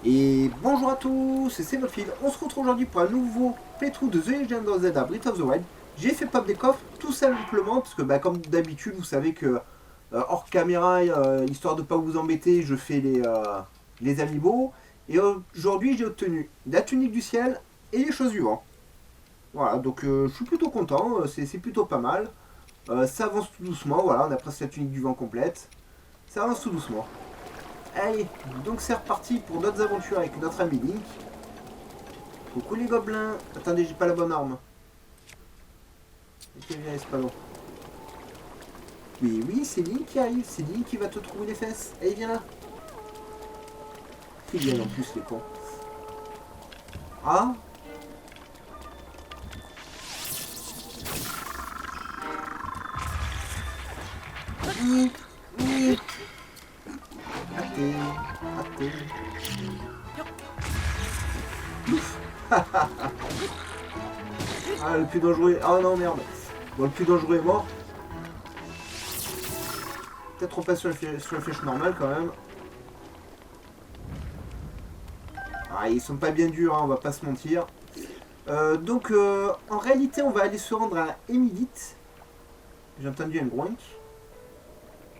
Et bonjour à tous, c'est Mophil. On se retrouve aujourd'hui pour un nouveau playthrough de The Legend of Zelda Breath of the Wild. J'ai fait pop des coffres tout simplement parce que comme d'habitude vous savez que hors caméra, histoire de pas vous embêter, je fais les amiibo. Et aujourd'hui j'ai obtenu la tunique du ciel et les choses du vent. Voilà, donc je suis plutôt content, c'est plutôt pas mal. Ça avance tout doucement, voilà, on a presque la tunique du vent complète. Ça avance tout doucement. Allez, donc c'est reparti pour d'autres aventures avec notre ami Link. Coucou les gobelins. Attendez, j'ai pas la bonne arme. Ok, viens, espadon. Oui, oui, c'est Link qui arrive. C'est Link qui va te trouver les fesses. Allez, viens là. Ils viennent en plus, les cons. Ah. Ni, ni. Raté, raté. Ah, le plus dangereux. Ah non, merde. Bon, le plus dangereux est mort. Peut-être on passe sur la flèche normale quand même. Ah, ils sont pas bien durs, hein, on va pas se mentir. Donc, en réalité, on va aller se rendre à Emilite. J'ai entendu un groink.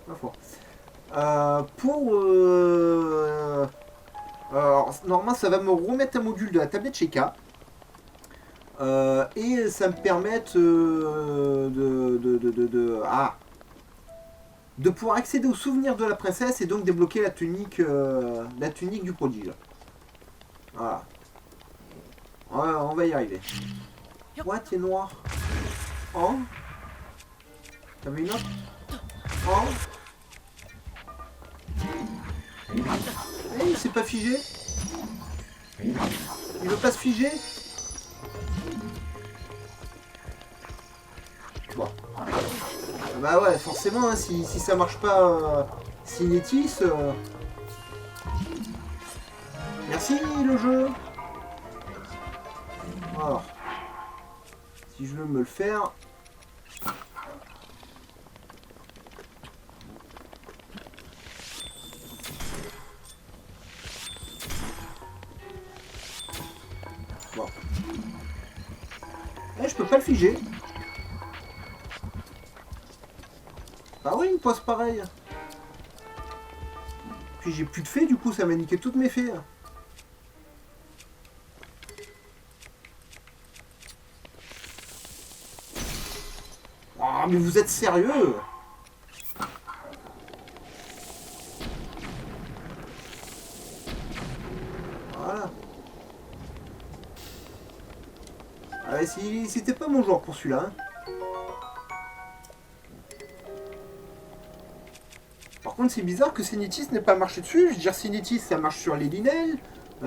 Pas fort. Alors, normalement, ça va me remettre un module de la tablette Sheikah. Et ça me permettre de pouvoir accéder aux souvenirs de la princesse et donc débloquer la tunique du prodige. Voilà. Ouais, on va y arriver. Ouais, t'es noir. Oh. T'avais une autre. Oh. Eh, il s'est pas figé. Il veut pas se figer. Bon. Ah bah ouais, forcément, hein, si ça marche pas, Cinétis. Merci le jeu. Alors, si je veux me le faire. Bon. Eh, je peux pas le figer. Ah oui, il me pose pareil. Puis j'ai plus de fées, du coup ça m'a niqué toutes mes fées. Oh, mais vous êtes sérieux? Voilà. Ah, c'était pas mon genre pour celui-là. Hein. Par contre, c'est bizarre que Cinétis n'ait pas marché dessus. Je veux dire, Cinétis, ça marche sur les linels,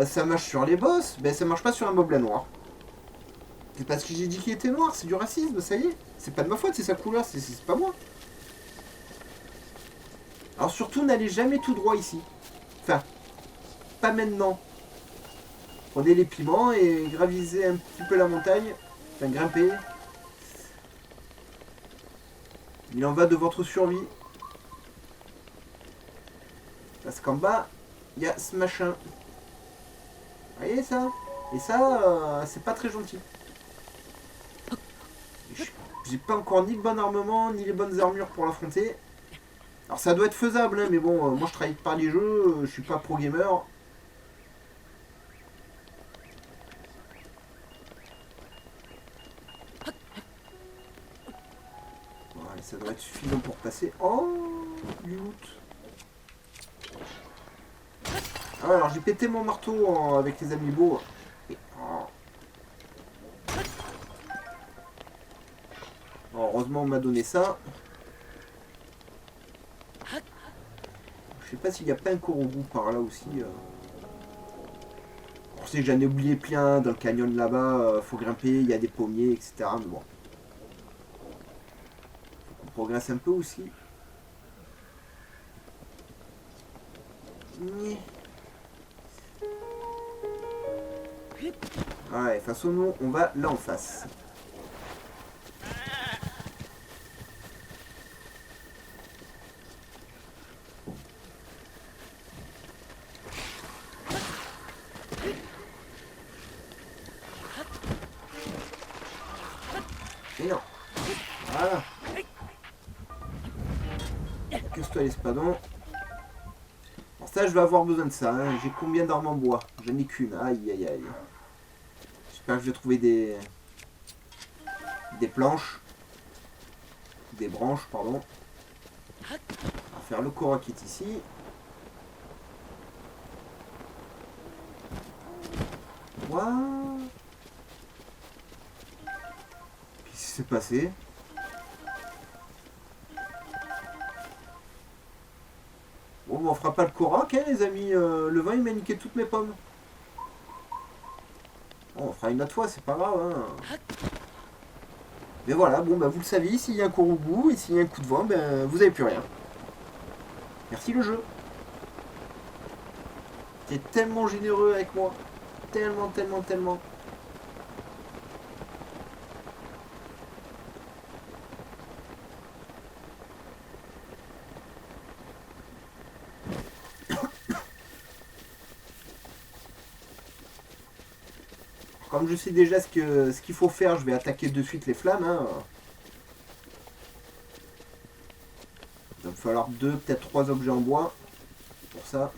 ça marche sur les boss, ben ça marche pas sur un moblin noir. C'est parce que j'ai dit qu'il était noir, c'est du racisme, ça y est. C'est pas de ma faute, c'est sa couleur, c'est pas moi. Alors surtout, n'allez jamais tout droit ici. Enfin, pas maintenant. Prenez les piments et gravisez un petit peu la montagne. Enfin, grimpez. Il en va de votre survie. Parce qu'en bas, il y a ce machin. Vous voyez ça? Et ça, c'est pas très gentil. J'ai pas encore ni le bon armement, ni les bonnes armures pour l'affronter. Alors ça doit être faisable, hein, mais bon, moi je travaille par les jeux, je suis pas pro gamer. Voilà, ça doit être suffisant pour passer. Oh, du loot. Ah ouais, alors j'ai pété mon marteau avec les amiibo. Et, oh. Bon, heureusement on m'a donné ça. Je sais pas s'il n'y a pas un Korogu par là aussi. On sait que j'en ai oublié plein dans le canyon là-bas. Faut grimper, il y a des pommiers, etc. Mais bon. Faut qu'on progresse un peu aussi. Ouais, face au nom, on va là en face. l'espadon. Alors ça, je vais avoir besoin de ça. Hein. J'ai combien d'armes en bois? J'en ai qu'une. Aïe, aïe, aïe. J'espère que je vais trouver des planches. Des branches, pardon. On va faire le Korra qui est ici. Waouh! Qu'est-ce qui s'est passé? Bon, on fera pas le Korak, hein, les amis. Le vin, il m'a niqué toutes mes pommes. Bon, on fera une autre fois, c'est pas grave. Hein. Mais voilà, bon, bah, vous le savez, s'il y a un Kourou et s'il y a un coup de vent, ben, vous avez plus rien. Merci le jeu. T'es tellement généreux avec moi. Tellement, tellement, tellement. Comme je sais déjà ce qu'il faut faire, je vais attaquer de suite les flammes. Hein. Il va me falloir 2, peut-être 3 objets en bois pour ça.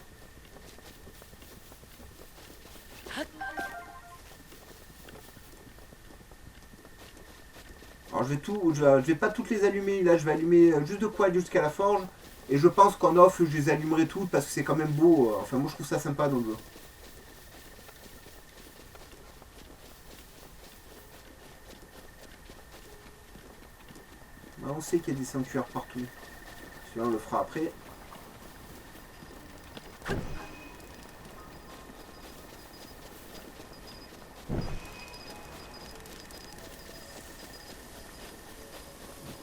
Alors je vais pas toutes les allumer. Là, je vais allumer juste de quoi aller jusqu'à la forge. Et je pense qu'en off, je les allumerai toutes parce que c'est quand même beau. Enfin, moi, je trouve ça sympa dans le jeu. On sait qu'il y a des sanctuaires partout. Celui-là, on le fera après.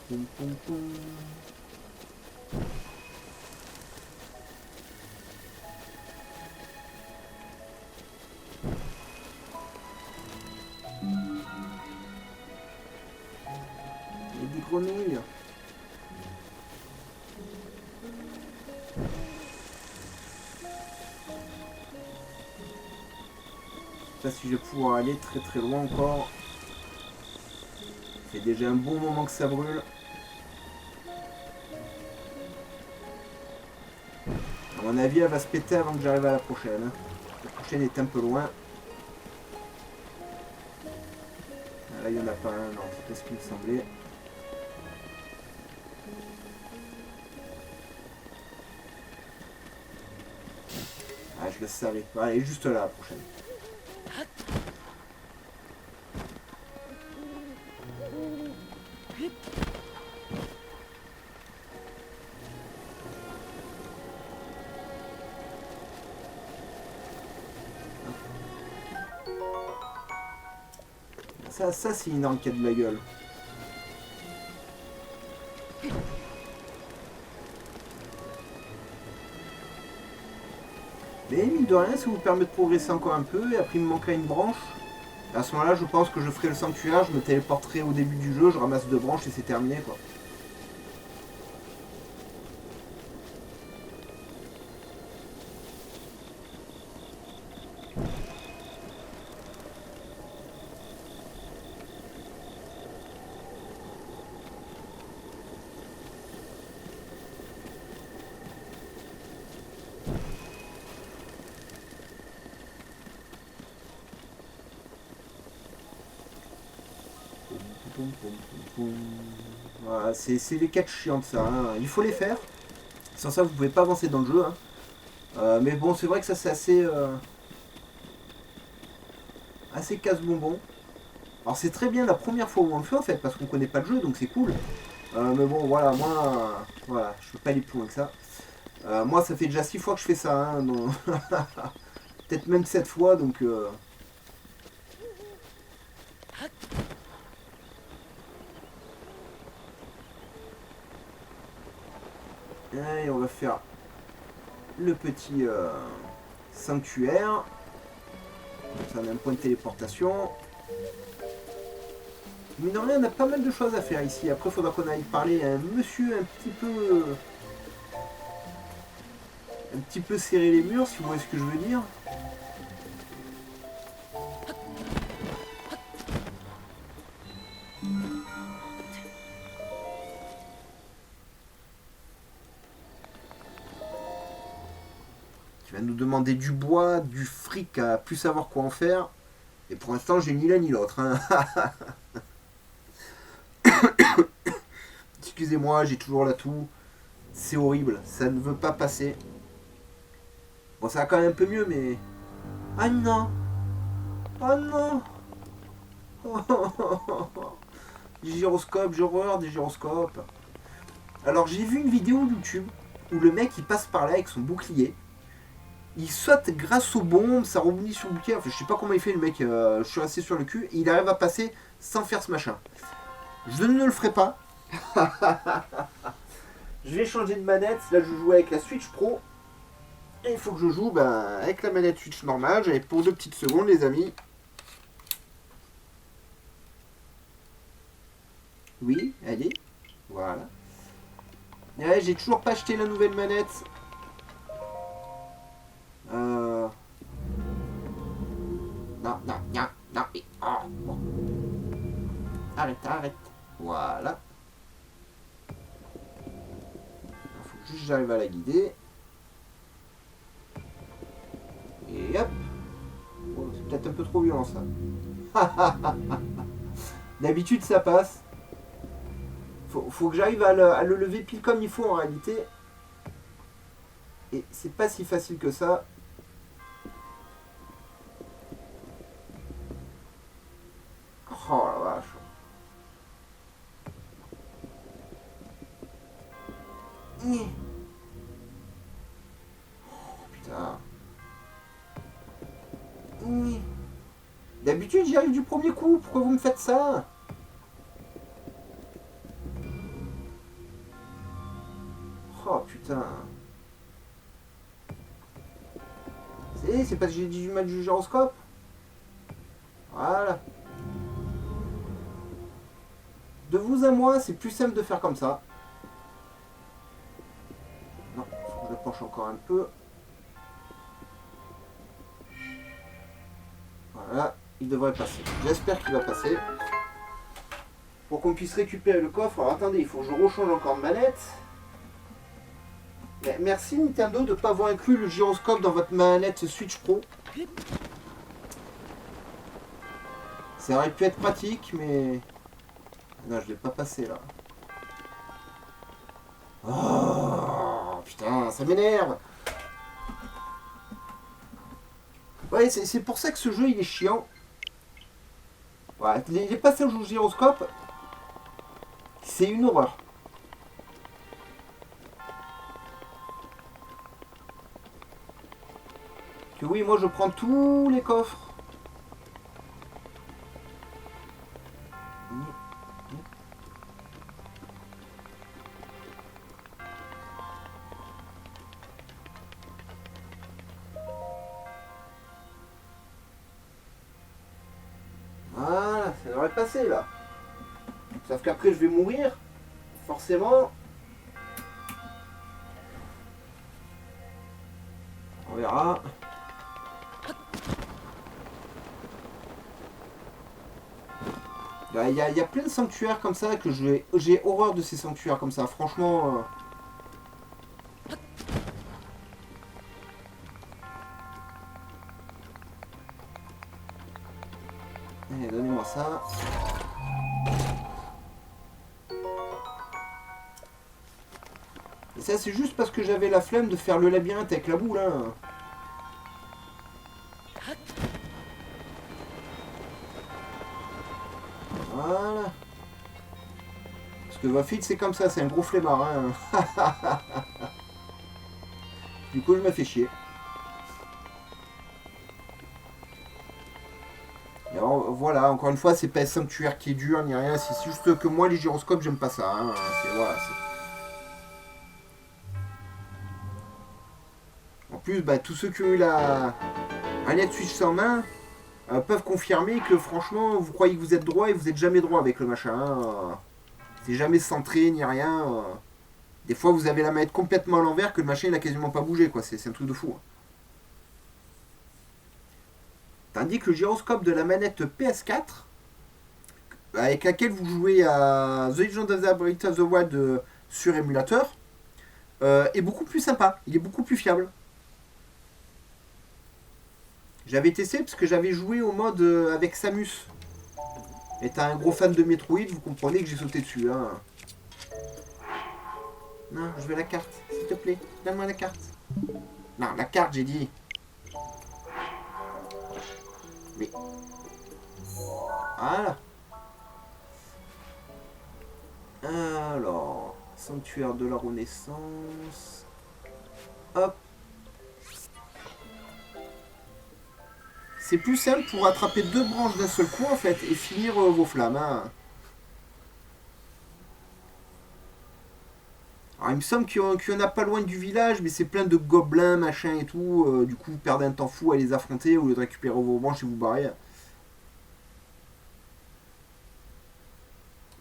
Poum, poum, poum. Il y a des grenouilles. Je sais pas si je vais pouvoir aller très très loin encore. Ça fait déjà un bon moment que ça brûle. À mon avis, elle va se péter avant que j'arrive à la prochaine. La prochaine est un peu loin. Là, il n'y en a pas un. Non, c'est pas ce qu'il me semblait. Ah, je le savais. Elle est juste là, la prochaine. Ça c'est une arme qui a de la gueule. Mais mine de rien, ça vous permet de progresser encore un peu. Et après, il me manquera une branche. À ce moment-là, je pense que je ferai le sanctuaire. Je me téléporterai au début du jeu. Je ramasse 2 branches et c'est terminé, quoi. Voilà, c'est les quêtes chiantes ça, hein. Il faut les faire. Sans ça vous pouvez pas avancer dans le jeu. Hein. Mais bon c'est vrai que ça c'est assez casse-bonbon. Alors c'est très bien la première fois où on le fait en fait parce qu'on connaît pas le jeu donc c'est cool. Mais bon voilà moi voilà je peux pas aller plus loin que ça. Moi ça fait déjà 6 fois que je fais ça. Hein, donc... peut-être même 7 fois donc... Et on va faire le petit sanctuaire. Ça a un point de téléportation. Mais de rien, on a pas mal de choses à faire ici. Après, il faudra qu'on aille parler à un monsieur un petit peu serrer les murs, si vous voyez ce que je veux dire. qui va nous demander du bois, du fric à plus savoir quoi en faire. Et pour l'instant, j'ai ni l'un ni l'autre. Hein. Excusez-moi, j'ai toujours la toux. C'est horrible, ça ne veut pas passer. Bon, ça va quand même un peu mieux, mais... Ah non. Oh non. Des gyroscopes, j'ai horreur des gyroscopes. Alors j'ai vu une vidéo YouTube où le mec il passe par là avec son bouclier. Il saute grâce aux bombes, ça rebondit sur le bouclier. Enfin, je sais pas comment il fait le mec, je suis resté sur le cul. Et il arrive à passer sans faire ce machin. Je ne le ferai pas. Je vais changer de manette. Là je joue avec la Switch Pro. Et il faut que je joue avec la manette Switch normale. J'avais pour 2 petites secondes les amis. Oui, allez. Voilà. Ouais, j'ai toujours pas acheté la nouvelle manette. Non, non, non, non. Oh, bon. Arrête, arrête. Voilà. Il faut juste que j'arrive à la guider. Et hop. Oh, c'est peut-être un peu trop violent ça. D'habitude ça passe. Faut que j'arrive à le lever pile comme il faut en réalité. Et c'est pas si facile que ça. Oh la vache. Oh putain. D'habitude j'y arrive du premier coup. Pourquoi vous me faites ça? Oh putain. C'est parce que j'ai du mal du gyroscope. Voilà. De vous à moi, c'est plus simple de faire comme ça. Non, faut que je le penche encore un peu. Voilà, il devrait passer. J'espère qu'il va passer. Pour qu'on puisse récupérer le coffre. Alors attendez, il faut que je rechange encore de manette. Mais merci Nintendo de ne pas avoir inclus le gyroscope dans votre manette Switch Pro. Ça aurait pu être pratique, mais... Non, je l'ai pas passé là. Oh putain, ça m'énerve. Ouais, c'est pour ça que ce jeu il est chiant. Ouais, les passages au gyroscope, c'est une horreur. Que oui, moi je prends tous les coffres. Voilà, ça devrait passer là. Sauf qu'après je vais mourir. Forcément. On verra. Il y a plein de sanctuaires comme ça que j'ai horreur de ces sanctuaires comme ça. Franchement. Allez, donnez-moi ça. Et ça, c'est juste parce que j'avais la flemme de faire le labyrinthe avec la boule. Hein. Voilà. Parce que Wafid, c'est comme ça, c'est un gros flemmard. Hein. Du coup, je me fais chier. Et alors, voilà, encore une fois, c'est pas un sanctuaire qui est dur ni rien. C'est juste que moi, les gyroscopes, j'aime pas ça. Hein. Voilà, en plus, tous ceux qui ont eu la manette Switch en main peuvent confirmer que franchement, vous croyez que vous êtes droit et vous êtes jamais droit avec le machin. Hein. C'est jamais centré ni rien. Des fois, vous avez la manette complètement à l'envers que le machin il a quasiment pas bougé. Quoi. C'est un truc de fou. Tandis que le gyroscope de la manette PS4, avec laquelle vous jouez à The Legend of Zelda Breath of the Wild sur émulateur, est beaucoup plus sympa. Il est beaucoup plus fiable. J'avais testé parce que j'avais joué au mode avec Samus. Et t'as un gros fan de Metroid, vous comprenez que j'ai sauté dessus. Hein. Non, je veux la carte, s'il te plaît. Donne-moi la carte. Non, la carte, j'ai dit. Mais... Voilà. Alors... Sanctuaire de la Renaissance. Hop. C'est plus simple pour attraper 2 branches d'un seul coup, en fait, et finir vos flammes. Hein. Alors, il me semble qu'il y en a pas loin du village, mais c'est plein de gobelins, machin et tout. Du coup, vous perdez un temps fou à les affronter au lieu de récupérer vos branches et vous barrer.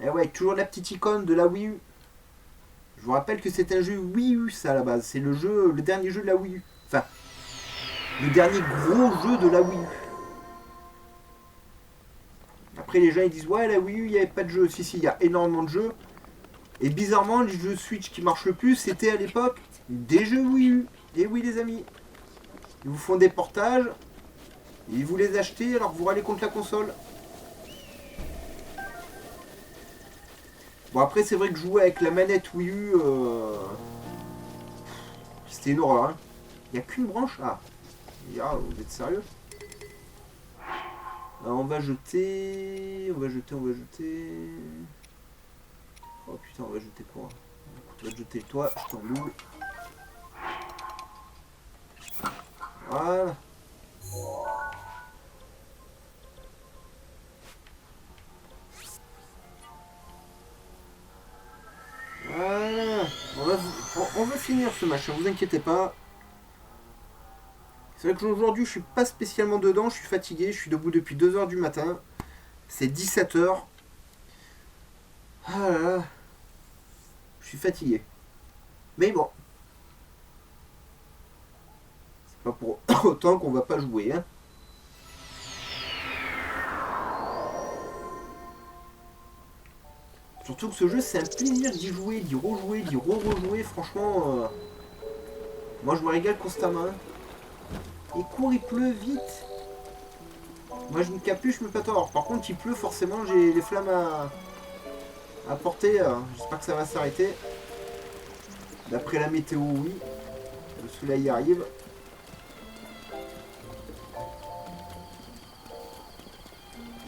Et ouais, toujours la petite icône de la Wii U. Je vous rappelle que c'est un jeu Wii U, ça, à la base. C'est le dernier jeu de la Wii U. Enfin, le dernier gros jeu de la Wii U. Après, les gens, ils disent, ouais, la Wii U, il n'y avait pas de jeu. Si, il y a énormément de jeux. Et bizarrement, les jeux Switch qui marchent le plus, c'était à l'époque des jeux Wii U. Et oui, les amis. Ils vous font des portages. Et vous les achetez alors que vous râlez contre la console. Bon, après, c'est vrai que jouer avec la manette Wii U, c'était une horreur. Hein. Il n'y a qu'une branche. Ah, vous êtes sérieux? Alors, on va jeter. Oh putain, on va jeter quoi? Écoute, on va jeter le toit, je t'en loue. Voilà. Voilà. On va finir ce machin, vous inquiétez pas. C'est vrai qu'aujourd'hui, je suis pas spécialement dedans, je suis fatigué, je suis debout depuis 2h du matin. C'est 17h. Ah là là. Je suis fatigué. Mais bon. C'est pas pour autant qu'on va pas jouer, hein. Surtout que ce jeu, c'est un plaisir d'y jouer, d'y rejouer, d'y re-rejouer. Franchement, moi je me régale constamment. Il court, il pleut, vite. Moi j'ai une capuche, mais pas tort. Par contre, il pleut, forcément, j'ai les flammes à porter. J'espère que ça va s'arrêter. D'après la météo, oui. Le soleil arrive.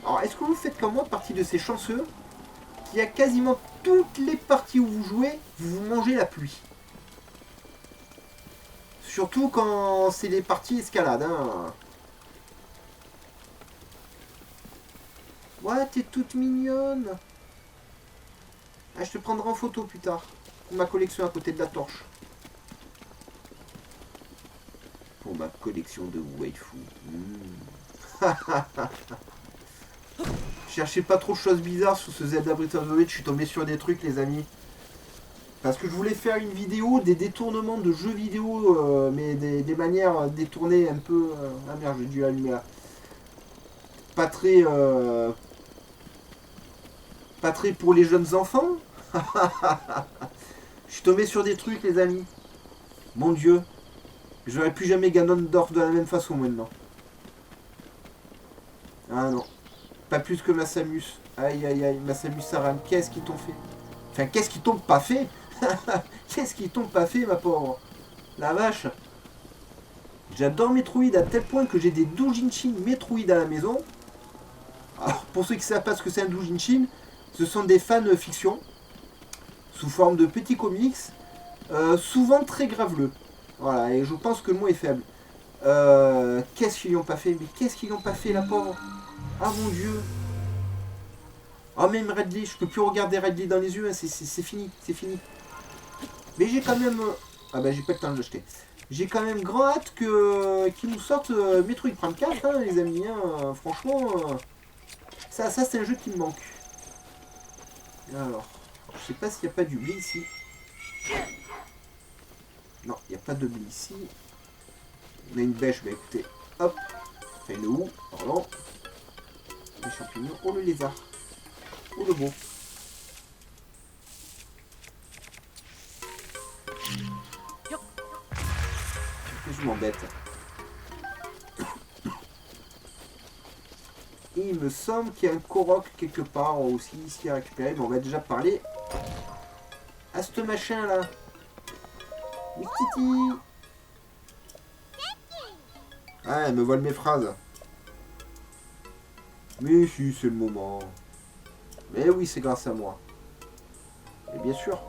Alors, est-ce que vous faites comme moi partie de ces chanceux qui, à quasiment toutes les parties où vous jouez, vous mangez la pluie? Surtout quand c'est les parties escalade. Hein. Ouais, t'es toute mignonne. Ah, je te prendrai en photo plus tard. Pour ma collection à côté de la torche. Pour ma collection de waifu. Cherchez pas trop de choses bizarres sur ce Zelda Breath of the Wild. Je suis tombé sur des trucs, les amis. Parce que je voulais faire une vidéo des détournements de jeux vidéo, mais des manières détournées un peu... ah merde, j'ai dû allumer là. Pas très... pas très pour les jeunes enfants. Je suis tombé sur des trucs, les amis. Mon Dieu. J'aurais plus jamais Ganondorf de la même façon maintenant. Ah non. Pas plus que ma Samus. Aïe aïe aïe, ma Samus Aran. Qu'est-ce qu'ils t'ont fait? Enfin, qu'est-ce qu'ils t'ont pas fait? Qu'est-ce qu'ils t'ont pas fait, ma pauvre? La vache. J'adore Metroid à tel point que j'ai des doujinshi Metroid à la maison. Alors, pour ceux qui ne savent pas ce que c'est un doujinshi, ce sont des fans fiction. Sous forme de petits comics. Souvent très graveleux. Voilà, et je pense que le mot est faible. Qu'est-ce qu'ils n'ont pas fait? Mais qu'est-ce qu'ils n'ont pas fait, la pauvre? Ah mon Dieu. Oh même Radley, je peux plus regarder Radley dans les yeux, hein, c'est fini, c'est fini. Mais j'ai quand même... Ah bah j'ai pas le temps de l'acheter. J'ai quand même grand hâte qu'ils nous sortent Metroid Prime 4, hein, les amis. Hein, franchement, ça c'est un jeu qui me manque. Alors, je sais pas s'il n'y a pas du blé ici. Non, il n'y a pas de blé ici. On a une bêche, bah écoutez, hop. Enfin, le où, pardon. Les champignons, oh le lézard. Oh le beau. Je m'embête. Et il me semble qu'il y a un Korok quelque part aussi ici à récupérer. Mais on va déjà parler à ce machin là. Oui, Titi. Ah, elle me vole mes phrases. Mais si, c'est le moment. Mais oui, c'est grâce à moi. Et bien sûr.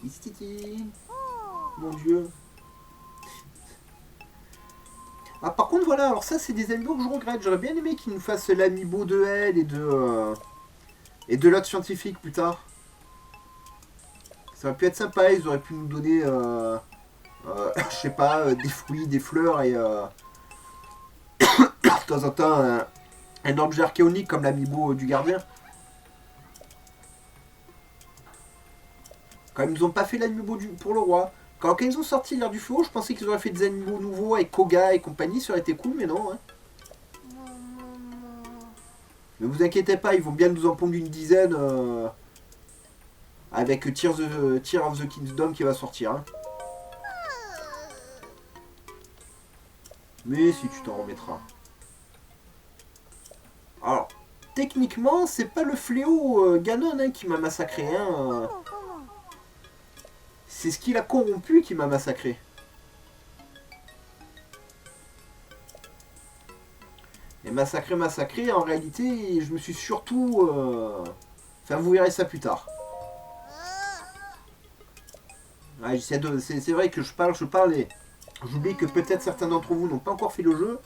Oui, Titi. Mon Dieu. Ah, par contre, voilà, alors ça, c'est des amiibo que je regrette. J'aurais bien aimé qu'ils nous fassent l'amiibo de elle et de l'autre scientifique plus tard. Ça aurait pu être sympa, ils auraient pu nous donner, je sais pas, des fruits, des fleurs et de temps en temps un objet archéonique comme l'amiibo du gardien. Quand ils nous ont pas fait l'amiibo pour le roi. Quand ils ont sorti l'ère du feu, je pensais qu'ils auraient fait des amiibo nouveaux avec Koga et compagnie, ça aurait été cool, mais non. Hein. Mais vous inquiétez pas, ils vont bien nous en pondre une dizaine avec Tear of the Kingdom qui va sortir. Hein. Mais si tu t'en remettras. Alors, techniquement, c'est pas le fléau Ganon hein, qui m'a massacré. Hein. C'est ce qu'il a corrompu qui m'a massacré. Et massacré, en réalité, je me suis surtout... Enfin, vous verrez ça plus tard. Ouais, c'est vrai que je parle et j'oublie que peut-être certains d'entre vous n'ont pas encore fait le jeu.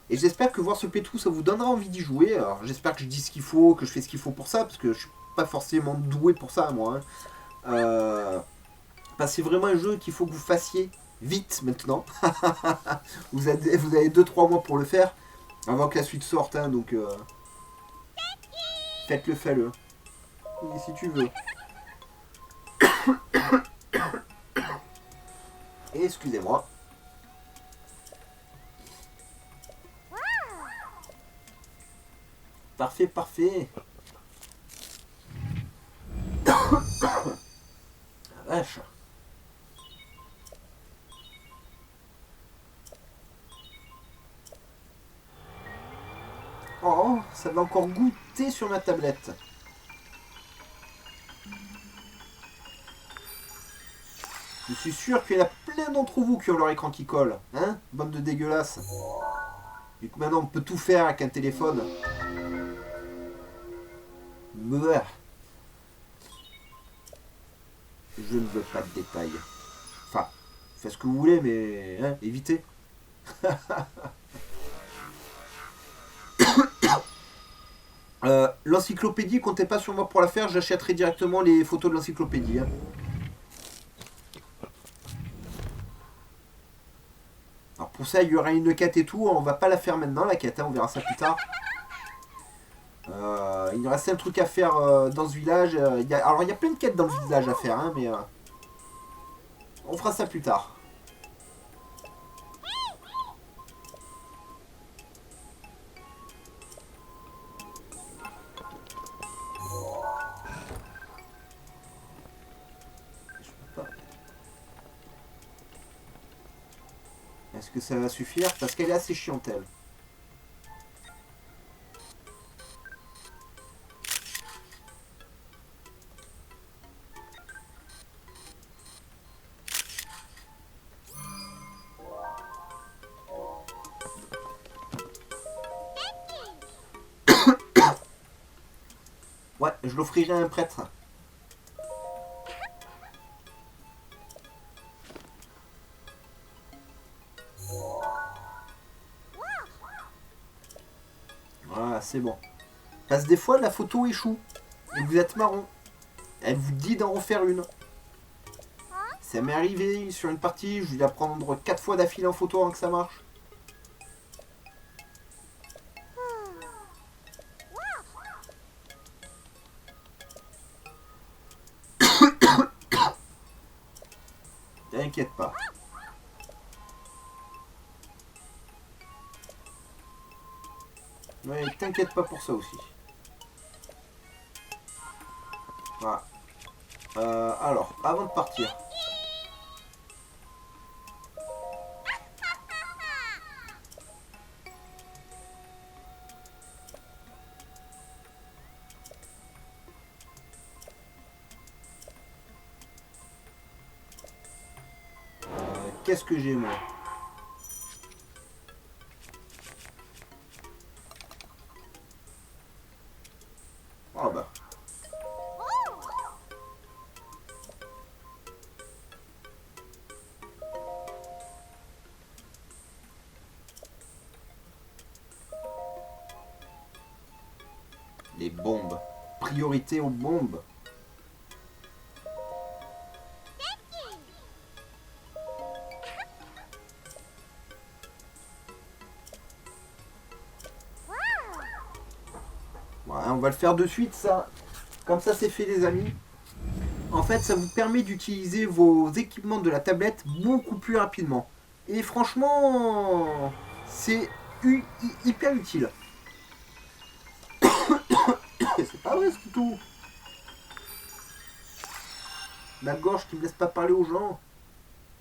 Et j'espère que voir ce playthrough, ça vous donnera envie d'y jouer. Alors, j'espère que je dis ce qu'il faut, que je fais ce qu'il faut pour ça, parce que je suis pas forcément doué pour ça, moi. Hein. C'est vraiment un jeu qu'il faut que vous fassiez vite maintenant. vous avez 2-3 mois pour le faire avant que la suite sorte, hein, donc faites-le. Oui, si tu veux. Excusez-moi. Parfait. La vache. Oh, ça va encore goûter sur ma tablette. Je suis sûr qu'il y en a plein d'entre vous qui ont leur écran qui colle. Hein? Bande de dégueulasses. Vu que maintenant on peut tout faire avec un téléphone. Meurs. Je ne veux pas de détails. Enfin, faites ce que vous voulez, mais hein, évitez. L'encyclopédie, comptez pas sur moi pour la faire, j'achèterai directement les photos de l'encyclopédie. Hein. Alors pour ça, il y aura une quête et tout, on va pas la faire maintenant, la quête, hein, on verra ça plus tard. Il nous reste un truc à faire dans ce village. Alors il y a plein de quêtes dans le village à faire, hein, mais on fera ça plus tard. Est-ce que ça va suffire? Parce qu'elle est assez chiante, elle. Ouais, je l'offrirai à un prêtre. Voilà, c'est bon. Parce que des fois, la photo échoue. Et vous êtes marron. Elle vous dit d'en refaire une. Ça m'est arrivé sur une partie, je vais la prendre 4 fois d'affilée en photo avant que ça marche. T'inquiète pas. Ouais, t'inquiète pas pour ça aussi. Voilà. Alors, avant de partir. Qu'est-ce que j'ai moi? Oh bah. Les bombes. Priorité aux bombes. Ouais, on va le faire de suite ça. Comme ça c'est fait les amis. En fait ça vous permet d'utiliser vos équipements de la tablette beaucoup plus rapidement. Et franchement c'est hyper utile. C'est pas vrai ce tout. La gorge qui me laisse pas parler aux gens.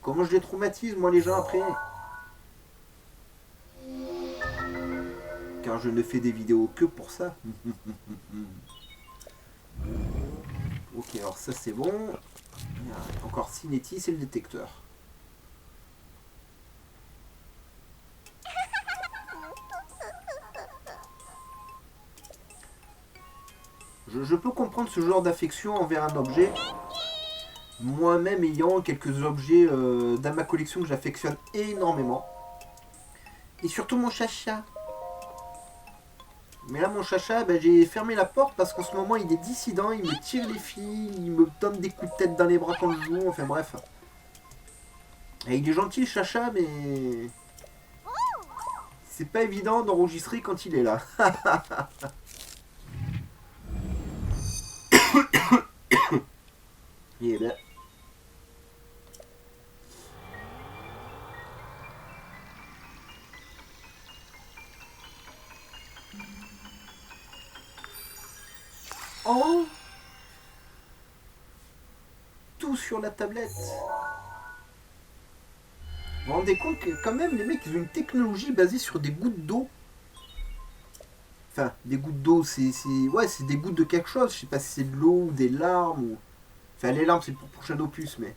Comment je les traumatise moi les gens après. Car je ne fais des vidéos que pour ça. Ok, alors ça c'est bon. Encore Cinétis et le détecteur. Je peux comprendre ce genre d'affection envers un objet. Moi-même ayant quelques objets dans ma collection que j'affectionne énormément. Et surtout mon chacha. Mais là mon chacha, ben, j'ai fermé la porte parce qu'en ce moment il est dissident, il me tire les filles, il me donne des coups de tête dans les bras quand je joue, enfin bref. Et il est gentil le chacha mais... C'est pas évident d'enregistrer quand il est là. Et ben... Oh, tout sur la tablette. Vous vous rendez compte que quand même les mecs ils ont une technologie basée sur des gouttes d'eau. Enfin, des gouttes d'eau, ouais, c'est des gouttes de quelque chose. Je sais pas si c'est de l'eau ou des larmes ou... Enfin, les larmes c'est pour le prochain opus, mais...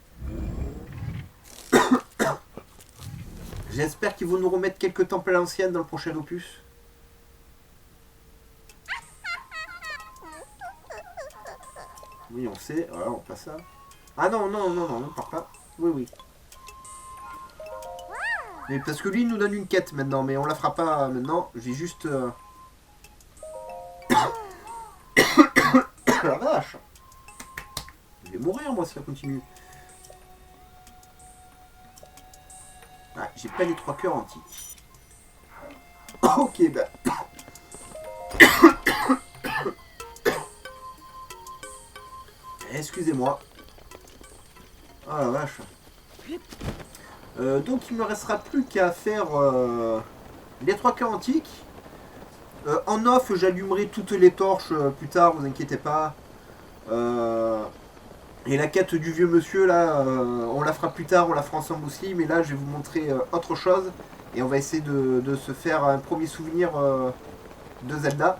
J'espère qu'ils vont nous remettre quelques temples à l'ancienne dans le prochain opus. Oui, on sait. Voilà, on passe ça. Ah non, non, non, non, on part pas. Oui, oui. Mais parce que lui, il nous donne une quête maintenant, mais on la fera pas maintenant. J'ai juste... La vache. Je vais mourir, moi, si ça continue. Ah, j'ai pas les 3 cœurs antiques. Ok, bah... Excusez-moi. Oh la vache. Donc il me restera plus qu'à faire les 3 cœurs antiques. En off, j'allumerai toutes les torches plus tard, vous inquiétez pas. Et la quête du vieux monsieur, là, on la fera plus tard, on la fera ensemble aussi. Mais là, je vais vous montrer autre chose. Et on va essayer de se faire un premier souvenir de Zelda.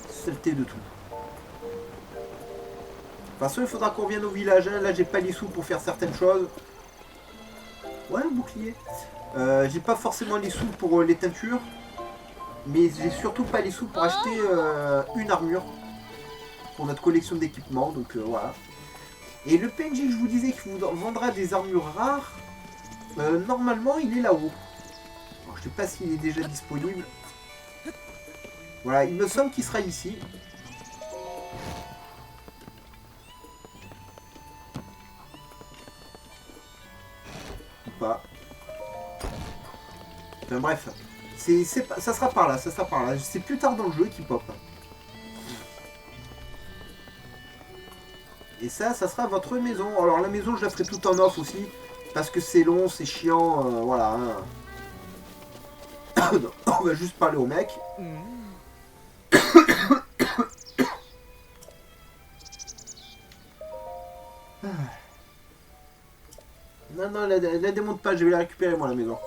Saleté de tout. De toute façon, il faudra qu'on revienne au village. Hein. Là, j'ai pas les sous pour faire certaines choses. Ouais, un bouclier. J'ai pas forcément les sous pour les teintures. Mais j'ai surtout pas les sous pour acheter une armure. Pour notre collection d'équipements. Donc voilà. Et le PNJ que je vous disais qui vous vendra des armures rares. Normalement, il est là-haut. Je sais pas s'il est déjà disponible. Voilà, il me semble qu'il sera ici. Pas. Enfin bref, ça sera par là, ça sera par là. C'est plus tard dans le jeu qui pop. Et ça sera votre maison. Alors la maison, je la ferai tout en off aussi, parce que c'est long, c'est chiant, voilà. Hein. Non, on va juste parler au mec. Non, non, la démonte pas, je vais la récupérer moi la maison.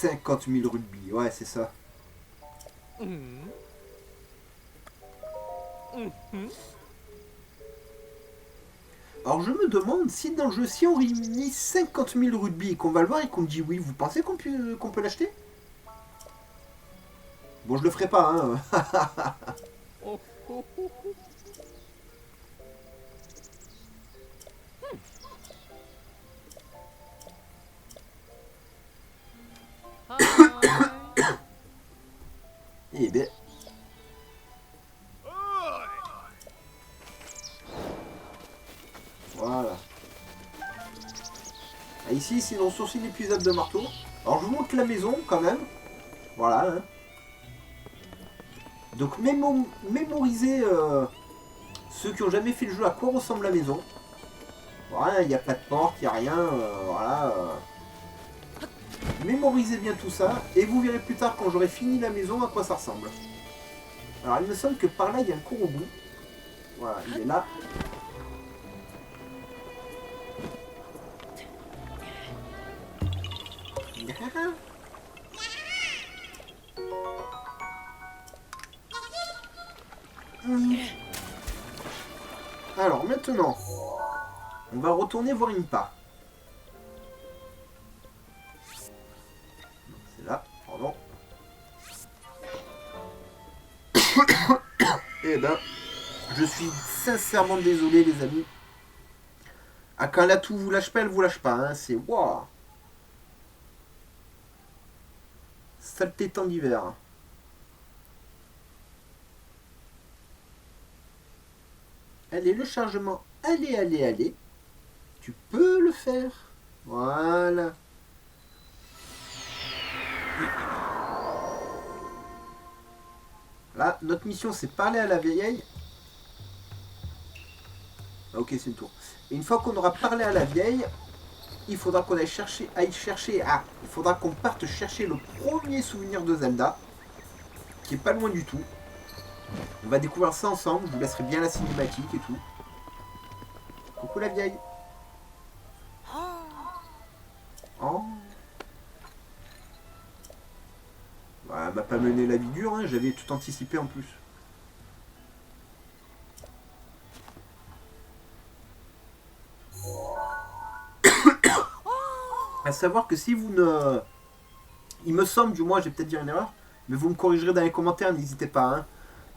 $50 000 rugby, ouais c'est ça. Alors je me demande si dans le jeu, si on réunit 50 000 rugby et qu'on va le voir et qu'on me dit oui, vous pensez qu'on peut l'acheter? Bon, je le ferai pas, hein. Eh ben. Voilà. Ah, ici, c'est nos sourcils épuisables de marteau. Alors je vous montre la maison quand même. Voilà. Hein. Donc mémorisez ceux qui ont jamais fait le jeu à quoi ressemble la maison. Voilà, il n'y a pas de porte, il n'y a rien. Voilà. Mémorisez bien tout ça et vous verrez plus tard quand j'aurai fini la maison à quoi ça ressemble. Alors il me semble que par là il y a un cours au bout. Voilà, il est là. Alors maintenant, on va retourner voir une part. C'est là, pardon. Eh ben, je suis sincèrement désolé les amis. Ah, quand la tout vous lâche pas, elle vous lâche pas, hein. C'est waouh. Saleté temps d'hiver. Allez, le chargement. Allez, allez, allez. Tu peux le faire. Voilà. Là, notre mission, c'est parler à la vieille. Ah, ok, c'est le tour. Et une fois qu'on aura parlé à la vieille, il faudra qu'on aille chercher. Il faudra qu'on parte chercher le premier souvenir de Zelda, qui est pas loin du tout. On va découvrir ça ensemble. Je vous laisserai bien la cinématique et tout. Coucou la vieille. Oh. Bah, elle m'a pas mené la vie dure, hein. J'avais tout anticipé en plus. À savoir que si vous ne... Il me semble, du moins, j'ai peut-être dit une erreur, mais vous me corrigerez dans les commentaires, n'hésitez pas.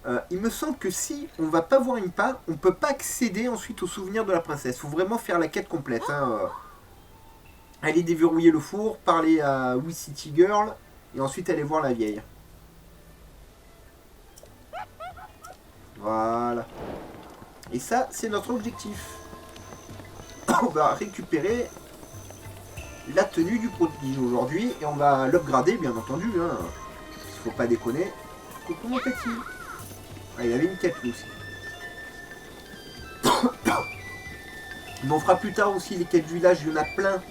Hein. Il me semble que si on va pas voir une part, on peut pas accéder ensuite aux souvenirs de la princesse. Faut vraiment faire la quête complète. Hein. Aller déverrouiller le four, parler à Wee City Girl, et ensuite aller voir la vieille. Voilà. Et ça, c'est notre objectif. On va récupérer la tenue du prodige aujourd'hui et on va l'upgrader bien entendu. Hein. Faut pas déconner. Coucou mon petit. Ah, il avait une quête lui aussi. Mais on fera plus tard aussi les quêtes du village. Il y en a plein.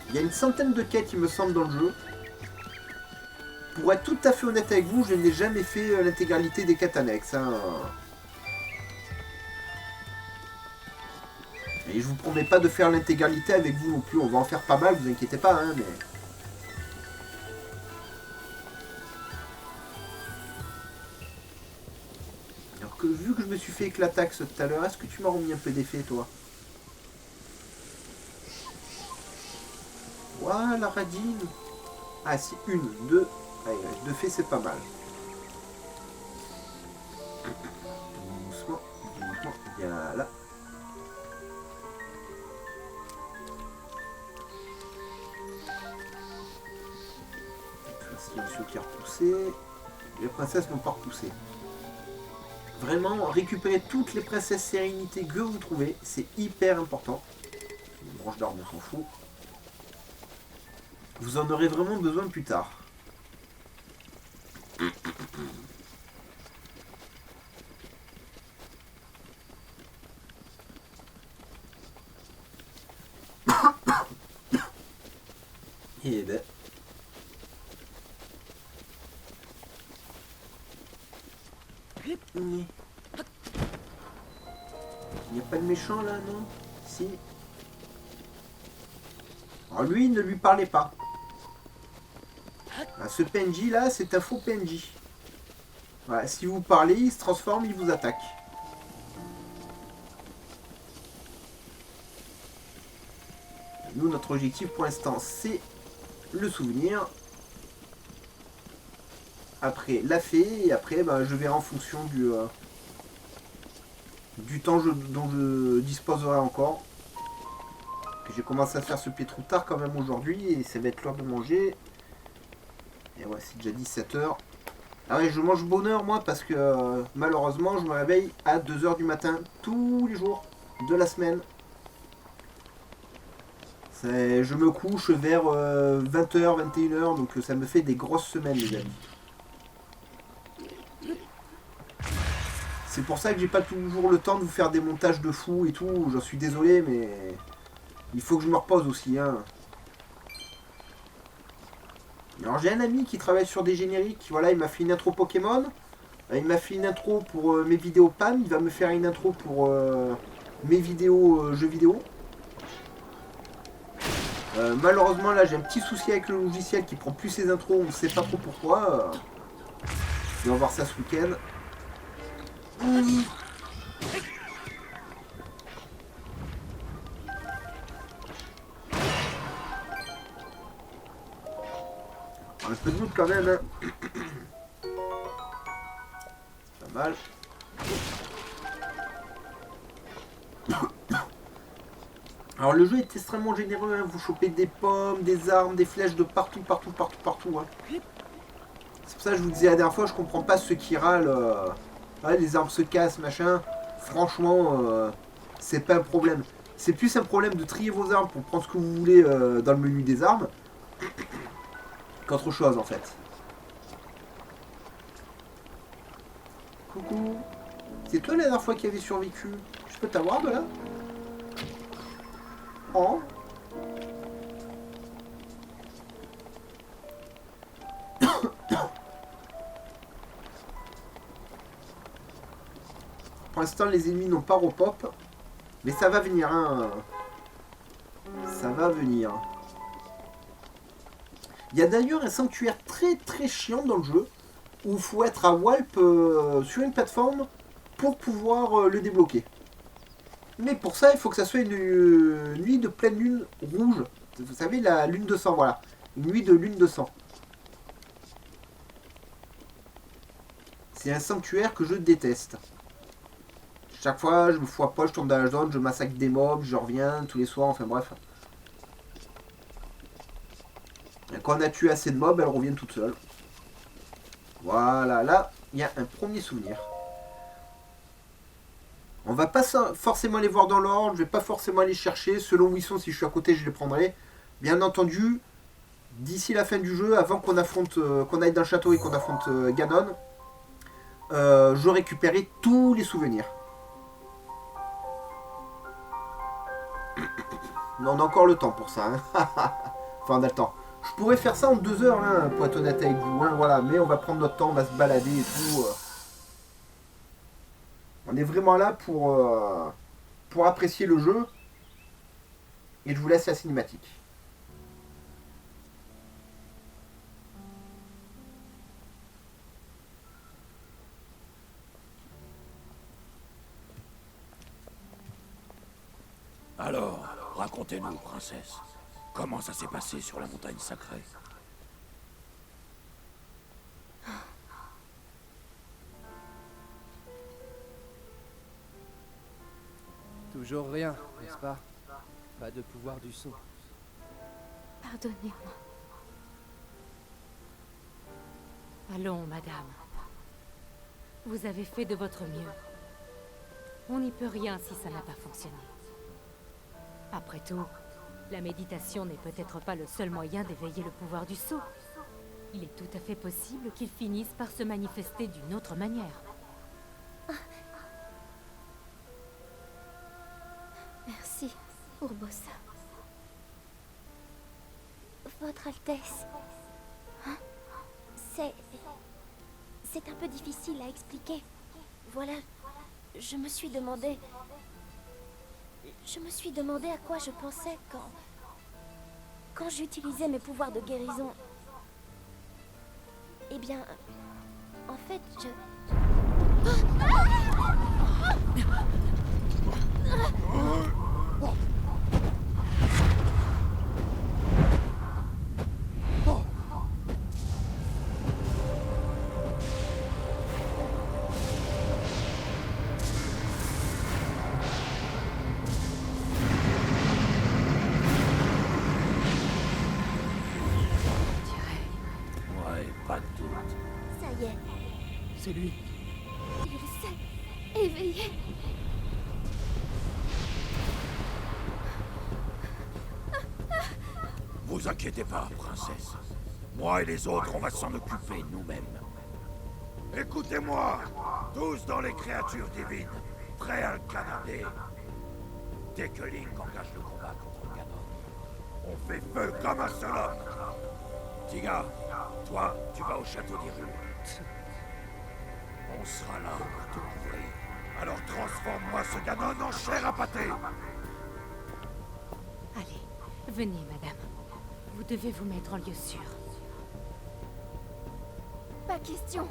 Il y a une centaine de quêtes il me semble dans le jeu. Pour être tout à fait honnête avec vous, je n'ai jamais fait l'intégralité des quêtes annexes. Hein. Et je vous promets pas de faire l'intégralité avec vous non plus. On va en faire pas mal, vous inquiétez pas. Hein, mais... Alors que vu que je me suis fait éclataxe tout à l'heure, est-ce que tu m'as remis un peu d'effet toi? Voilà Radine. Ah si, une, deux. Allez, deux faits c'est pas mal. Doucement, doucement. Voilà. Monsieur qui a repoussé. Les princesses n'ont pas repoussé. Vraiment, récupérer toutes les princesses sérénité que vous trouvez, c'est hyper important. Une branche d'arbre, on s'en fout. Vous en aurez vraiment besoin plus tard. Et ben. Il n'y a pas de méchant là, non? Si. Alors lui, ne lui parlez pas. Ah, ce PNJ là, c'est un faux PNJ. Voilà, si vous parlez, il se transforme, il vous attaque. Nous, notre objectif pour l'instant, c'est le souvenir. Après la fée, et après, bah, je verrai en fonction du temps dont je disposerai encore. J'ai commencé à faire ce pétrou tard quand même aujourd'hui, et ça va être l'heure de manger. Et ouais, c'est déjà 17h. Ah ouais, je mange bonheur moi parce que malheureusement je me réveille à 2h du matin tous les jours de la semaine. Je me couche vers 20h, 21h, donc ça me fait des grosses semaines les amis. C'est pour ça que j'ai pas toujours le temps de vous faire des montages de fou et tout, j'en suis désolé mais il faut que je me repose aussi hein. Alors j'ai un ami qui travaille sur des génériques, voilà, il m'a fait une intro Pokémon, il m'a fait une intro pour mes vidéos PAM, il va me faire une intro pour mes vidéos jeux vidéo. Malheureusement là j'ai un petit souci avec le logiciel qui prend plus ses intros, on ne sait pas trop pourquoi. On va voir ça ce week-end. Un peu de doute quand même hein. Pas mal. Alors le jeu est extrêmement généreux, hein. Vous chopez des pommes, des armes, des flèches de partout, partout, partout, partout. Hein. C'est pour ça que je vous disais la dernière fois, je comprends pas ceux qui râlent. Ouais, les armes se cassent, machin. Franchement, c'est pas un problème. C'est plus un problème de trier vos armes pour prendre ce que vous voulez dans le menu des armes qu'autre chose en fait. Coucou. C'est toi la dernière fois qui avait survécu? Je peux t'avoir de là? Oh. Pour l'instant, les ennemis n'ont pas repop. Mais ça va venir, hein. Ça va venir. Il y a d'ailleurs un sanctuaire très très chiant dans le jeu. Où il faut être à Walp sur une plateforme pour pouvoir le débloquer. Mais pour ça, il faut que ça soit une nuit de pleine lune rouge. Vous savez, la lune de sang, voilà. Une nuit de lune de sang. C'est un sanctuaire que je déteste. Chaque fois, je me fous à poil, je tombe dans la zone, je massacre des mobs, je reviens tous les soirs, enfin bref. Et quand on a tué assez de mobs, elles reviennent toutes seules. Voilà, là, il y a un premier souvenir. On va pas forcément les voir dans l'ordre, je vais pas forcément les chercher. Selon où ils sont, si je suis à côté, je les prendrai. Bien entendu, d'ici la fin du jeu, avant qu'on affronte, qu'on aille dans le château et qu'on affronte Ganon, je récupérerai tous les souvenirs. On a encore le temps pour ça. Hein. Enfin, on a le temps. Je pourrais faire ça en 2 heures, hein, pour être honnête avec vous. Hein, voilà. Mais on va prendre notre temps, on va se balader et tout. On est vraiment là pour apprécier le jeu. Et je vous laisse la cinématique. Alors, racontez-nous, princesse. Comment ça s'est passé sur la montagne sacrée? Toujours rien, n'est-ce pas? Pas de pouvoir du son. Pardonnez-moi. Allons, madame. Vous avez fait de votre mieux. On n'y peut rien si ça n'a pas fonctionné. Après tout, la méditation n'est peut-être pas le seul moyen d'éveiller le pouvoir du sceau. Il est tout à fait possible qu'ils finissent par se manifester d'une autre manière. Merci, Urbos. Votre Altesse. Hein? C'est un peu difficile à expliquer. Voilà, je me suis demandé à quoi je pensais quand j'utilisais mes pouvoirs de guérison. Eh bien, en fait, Ouais, pas de doute. ça y est, C'est lui. il s'est éveillé. Vous inquiétez pas, princesse. Moi et les autres, on va s'en occuper nous-mêmes. Écoutez-moi, tous dans les créatures divines, prêts à le canarder. Dès que Link engage le combat contre Ganon, on fait feu comme un seul homme. Tiga, toi, tu vas au château d'Hyrule. On sera là pour te couvrir. Alors transforme-moi ce Ganon en chair à pâté. Allez, venez, madame. Vous devez vous mettre en lieu sûr. Pas question.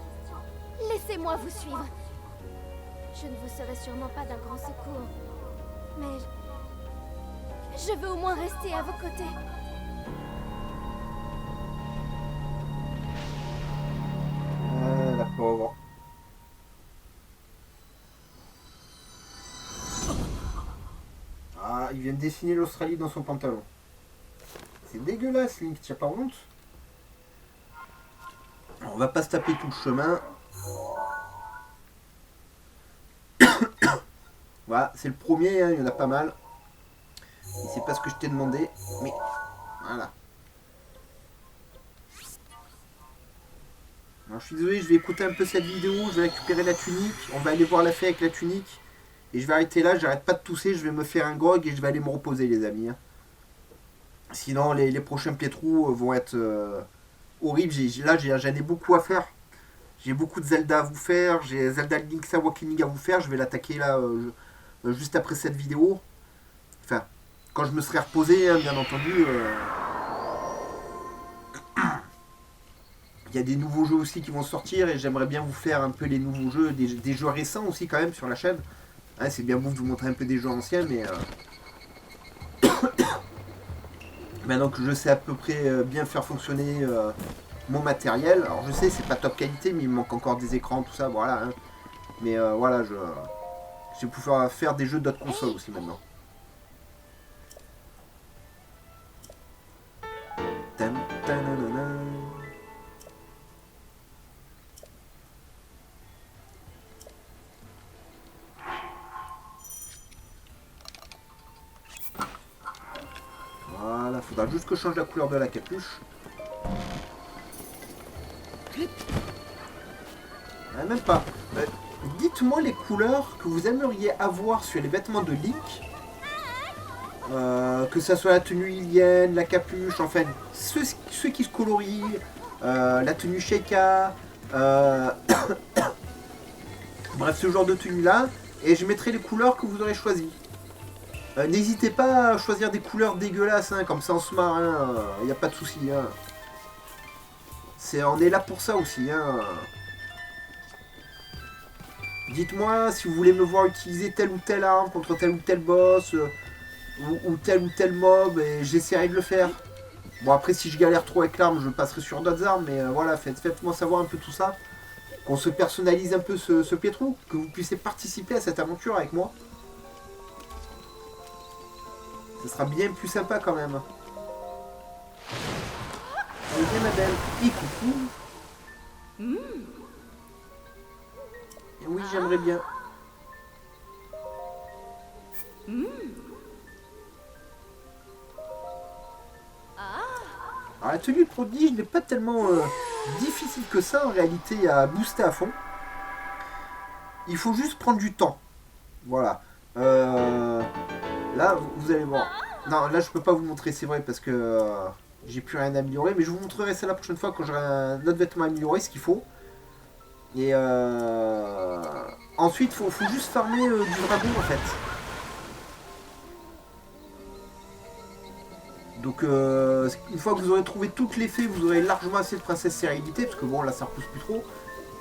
Laissez-moi vous suivre. Je ne vous serai sûrement pas d'un grand secours. Mais je veux au moins rester à vos côtés. La pauvre. Ah, il vient de dessiner l'Australie dans son pantalon. C'est dégueulasse, Link, tu n'as pas honte? On va pas se taper tout le chemin. Voilà, c'est le premier, hein, il y en a pas mal. Et c'est pas ce que je t'ai demandé, mais voilà. Alors, je suis désolé, je vais écouter un peu cette vidéo, je vais récupérer la tunique, on va aller voir la fée avec la tunique. Et je vais arrêter là, j'arrête pas de tousser, je vais me faire un grog et je vais aller me reposer les amis. Hein. Sinon les prochains pietrous vont être horribles, j'en ai beaucoup à faire. J'ai beaucoup de Zelda à vous faire, j'ai Zelda Link's Awakening à vous faire, je vais l'attaquer là juste après cette vidéo. Enfin, quand je me serai reposé, hein, bien entendu. Il y a des nouveaux jeux aussi qui vont sortir et j'aimerais bien vous faire un peu les nouveaux jeux, des jeux récents aussi quand même sur la chaîne. Hein, c'est bien bon de vous montrer un peu des jeux anciens, mais maintenant que je sais à peu près bien faire fonctionner mon matériel, alors je sais c'est pas top qualité, mais il me manque encore des écrans, tout ça, voilà. Hein. Mais voilà, je vais pouvoir faire des jeux d'autres consoles aussi maintenant. Tam, tananana. Voilà, faudra juste que je change la couleur de la capuche. Ah, même pas. Dites-moi les couleurs que vous aimeriez avoir sur les vêtements de Link. Que ça soit la tenue Ilienne, la capuche, enfin, ceux qui se colorient, la tenue Sheikah, bref, ce genre de tenue là. Et je mettrai les couleurs que vous aurez choisies. N'hésitez pas à choisir des couleurs dégueulasses, hein, comme ça on se marre, il n'y a pas de souci. Hein. On est là pour ça aussi. Hein. Dites-moi si vous voulez me voir utiliser telle ou telle arme contre tel ou tel boss, ou tel mob, et j'essaierai de le faire. Bon, après, si je galère trop avec l'arme, je passerai sur d'autres armes, mais voilà, faites-moi savoir un peu tout ça. Qu'on se personnalise un peu ce playthrough, que vous puissiez participer à cette aventure avec moi. Ce sera bien plus sympa quand même. Ok ma belle. Et coucou. Et oui, j'aimerais bien. Alors, la tenue de prodige n'est pas tellement difficile que ça en réalité à booster à fond. Il faut juste prendre du temps. Voilà. Là, vous allez voir. Non, là, je peux pas vous montrer, c'est vrai, parce que j'ai plus rien à améliorer. Mais je vous montrerai ça la prochaine fois quand j'aurai un autre vêtement à améliorer, ce qu'il faut. Et ensuite, faut juste farmer du dragon, en fait. Donc, une fois que vous aurez trouvé toutes les fées, vous aurez largement assez de princesse sérénité, parce que bon, là, ça repousse plus trop.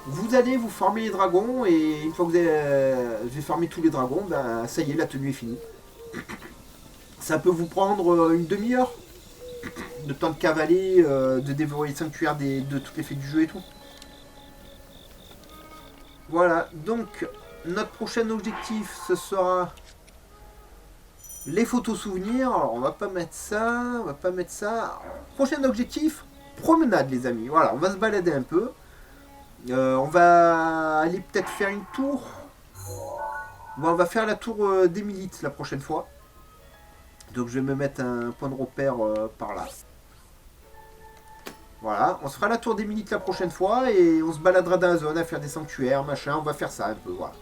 Vous allez vous farmer les dragons, et une fois que vous avez farmé tous les dragons, ben ça y est, la tenue est finie. Ça peut vous prendre une demi-heure de temps de cavaler, de dévorer les sanctuaires de toutes les fées du jeu et tout. Voilà, donc notre prochain objectif, ce sera les photos souvenirs. Alors on va pas mettre ça, Alors, prochain objectif, promenade les amis. Voilà, on va se balader un peu. On va aller peut-être faire une tour. Bon, on va faire la tour d'Emilite la prochaine fois. Donc je vais me mettre un point de repère par là. Voilà, on se fera la tour d'Emilite la prochaine fois et on se baladera dans la zone à faire des sanctuaires, machin, on va faire ça un peu, voilà.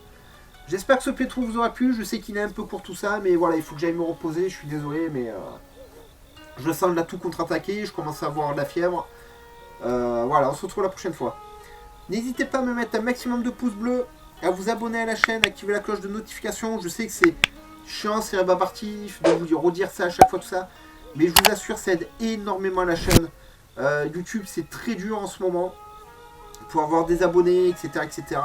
J'espère que ce playthrough vous aura plu, je sais qu'il est un peu court tout ça, mais voilà, il faut que j'aille me reposer, je suis désolé, mais je sens de la tout contre-attaquer, je commence à avoir de la fièvre. Voilà, on se retrouve la prochaine fois. N'hésitez pas à me mettre un maximum de pouces bleus, à vous abonner à la chaîne, activer la cloche de notification. Je sais que c'est chiant, c'est rébarbatif de vous redire ça à chaque fois, tout ça. Mais je vous assure, ça aide énormément à la chaîne. YouTube, c'est très dur en ce moment. Pour avoir des abonnés, etc. etc.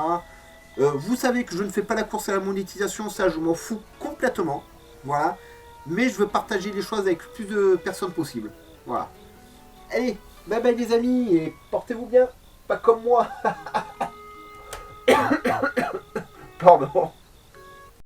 Vous savez que je ne fais pas la course à la monétisation, ça je m'en fous complètement. Voilà. Mais je veux partager les choses avec le plus de personnes possible. Voilà. Allez, bye bye les amis, et portez-vous bien. Pas comme moi. Pardon.